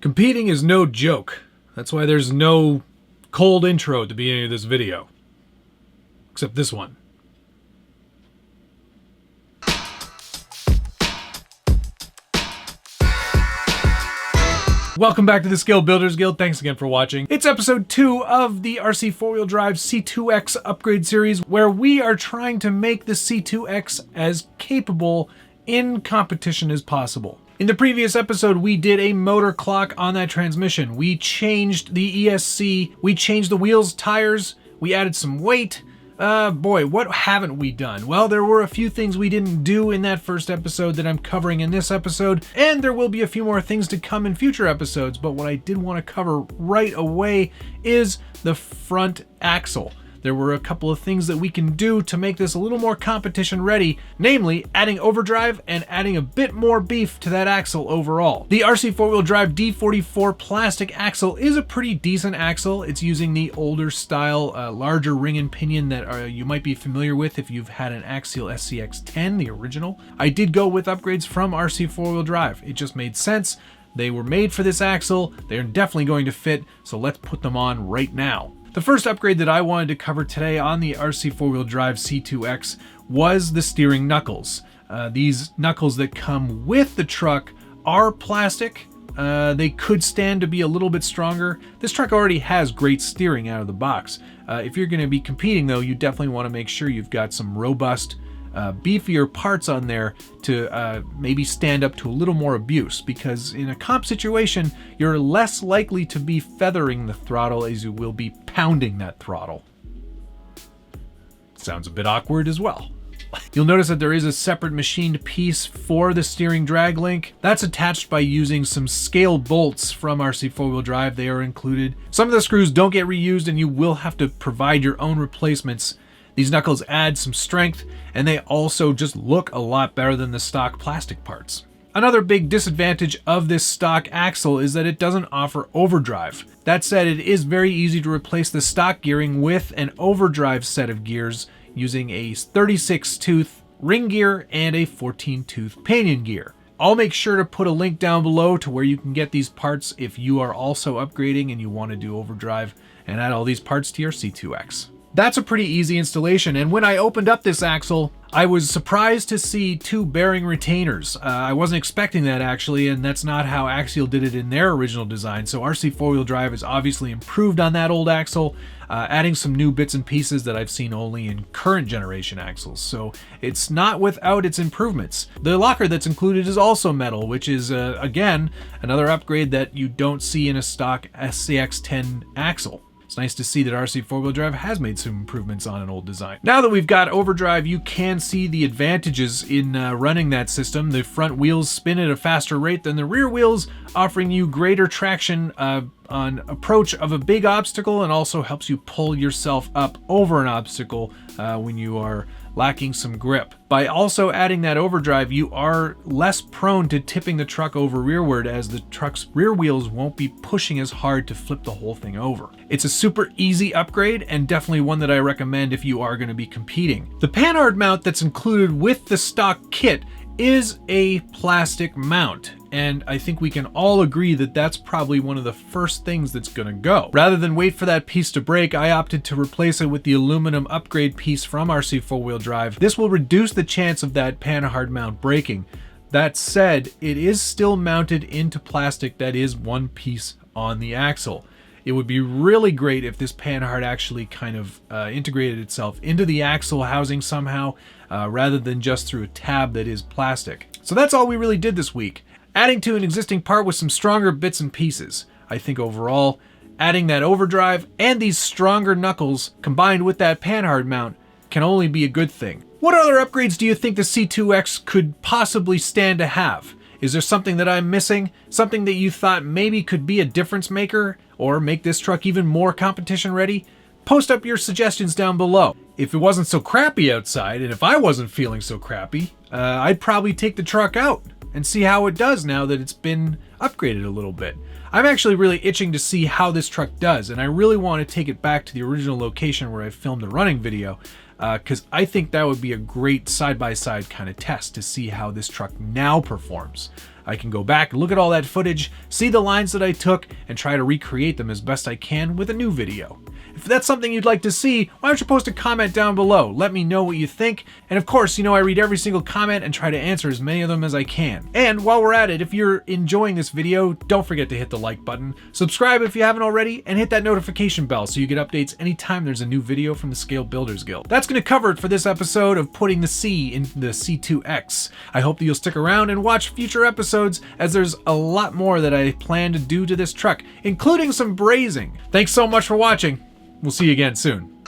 Competing is no joke. That's why there's no cold intro at the beginning of this video. Except this one. Welcome back to the Skill Builders Guild. Thanks again for watching. It's episode 2 of the RC4WD C2X upgrade series, where we are trying to make the C2X as capable in competition as possible. In the previous episode, we did a motor clock on that transmission. We changed the ESC, we changed the wheels, tires, we added some weight. Boy, what haven't we done? Well, there were a few things we didn't do in that first episode that I'm covering in this episode, and there will be a few more things to come in future episodes, but what I did want to cover right away is the front axle. There were a couple of things that we can do to make this a little more competition ready, namely adding overdrive and adding a bit more beef to that axle overall. The RC4WD D44 plastic axle is a pretty decent axle. It's using the older style, larger ring and pinion that you might be familiar with if you've had an Axial SCX10, the original. I did go with upgrades from RC4WD. It just made sense. They were made for this axle. They're definitely going to fit, so let's put them on right now. The first upgrade that I wanted to cover today on the RC4WD C2X was the steering knuckles. These knuckles that come with the truck are plastic. They could stand to be a little bit stronger. This truck already has great steering out of the box. If you're going to be competing though, you definitely want to make sure you've got some robust, beefier parts on there to maybe stand up to a little more abuse, because in a comp situation you're less likely to be feathering the throttle as you will be pounding that throttle. Sounds a bit awkward as well. You'll notice that there is a separate machined piece for the steering drag link. That's attached by using some scale bolts from RC4WD. They are included. Some of the screws don't get reused and you will have to provide your own replacements. These knuckles add some strength, and they also just look a lot better than the stock plastic parts. Another big disadvantage of this stock axle is that it doesn't offer overdrive. That said, it is very easy to replace the stock gearing with an overdrive set of gears using a 36-tooth ring gear and a 14-tooth pinion gear. I'll make sure to put a link down below to where you can get these parts if you are also upgrading and you want to do overdrive and add all these parts to your C2X. That's a pretty easy installation, and when I opened up this axle, I was surprised to see 2 bearing retainers. I wasn't expecting that actually, and that's not how Axial did it in their original design, so RC4WD has obviously improved on that old axle, adding some new bits and pieces that I've seen only in current generation axles, so it's not without its improvements. The locker that's included is also metal, which is, again, another upgrade that you don't see in a stock SCX10 axle. It's nice to see that RC4WD has made some improvements on an old design. Now that we've got overdrive, you can see the advantages in running that system. The front wheels spin at a faster rate than the rear wheels, offering you greater traction on approach of a big obstacle, and also helps you pull yourself up over an obstacle when you are lacking some grip. By also adding that overdrive, you are less prone to tipping the truck over rearward, as the truck's rear wheels won't be pushing as hard to flip the whole thing over. It's a super easy upgrade and definitely one that I recommend if you are going to be competing. The panhard mount that's included with the stock kit is a plastic mount, and I think we can all agree that that's probably one of the first things that's gonna go. Rather than wait for that piece to break, I opted to replace it with the aluminum upgrade piece from RC4WD. This will reduce the chance of that panhard mount breaking. That said, it is still mounted into plastic that is one piece on the axle. It would be really great if this panhard actually kind of integrated itself into the axle housing somehow, rather than just through a tab that is plastic. So that's all we really did this week. Adding to an existing part with some stronger bits and pieces. I think overall, adding that overdrive and these stronger knuckles combined with that panhard mount can only be a good thing. What other upgrades do you think the C2X could possibly stand to have? Is there something that I'm missing? Something that you thought maybe could be a difference maker or make this truck even more competition ready? Post up your suggestions down below. If it wasn't so crappy outside, and if I wasn't feeling so crappy, I'd probably take the truck out and see how it does now that it's been upgraded a little bit. I'm actually really itching to see how this truck does, and I really want to take it back to the original location where I filmed the running video, because I think that would be a great side-by-side kind of test to see how this truck now performs. I can go back, look at all that footage, see the lines that I took, and try to recreate them as best I can with a new video. If that's something you'd like to see, why don't you post a comment down below? Let me know what you think. And of course, you know I read every single comment and try to answer as many of them as I can. And while we're at it, if you're enjoying this video, don't forget to hit the like button, subscribe if you haven't already, and hit that notification bell so you get updates anytime there's a new video from the Scale Builders Guild. That's going to cover it for this episode of putting the C in the C2X. I hope that you'll stick around and watch future episodes, as there's a lot more that I plan to do to this truck, including some brazing. Thanks so much for watching. We'll see you again soon.